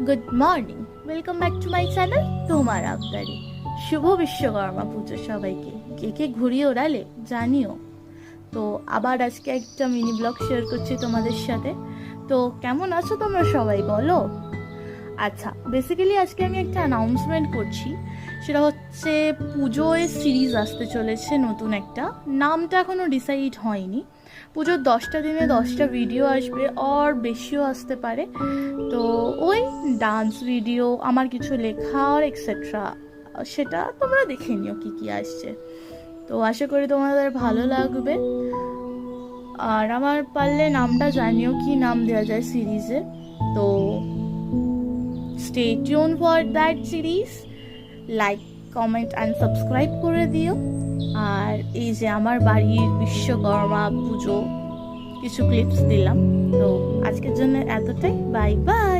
Good morning, welcome back to my channel তোমার আবদারি। শুভ বিশ্বকর্মা পুজো সবাইকে। কে কে ঘুরিয়ে ওড়ালে জানিও। তো আবার আজকে একটা মিনি ব্লগ শেয়ার করছি তোমাদের সাথে। তো কেমন আছো তোমরা সবাই বলো। আচ্ছা, বেসিক্যালি আজকে আমি একটা অ্যানাউন্সমেন্ট করছি। সেটা হচ্ছে পুজোয় সিরিজ আসতে চলেছে, নতুন একটা। নামটা এখনও ডিসাইড হয়নি। পুজোর 10টা দিনে 10টা ভিডিও আসবে, আর বেশিও আসতে পারে। তো ওই ডান্স ভিডিও, আমার কিছু লেখা আর এক্সেট্রা, সেটা তোমরা দেখে নিও কি কি আসছে। তো আশা করি তোমাদের ভালো লাগবে। আর আমার পারলে নামটা জানিও কি নাম দেওয়া যায় সিরিজে। তো stay tuned for that series. Like, comment and subscribe করে দিও। আর এই যে আমার বাড়ির বিশ্বকর্মা পুজো কিছু ক্লিপস দিলাম। তো আজকের জন্য এতটাই, বাই বাই।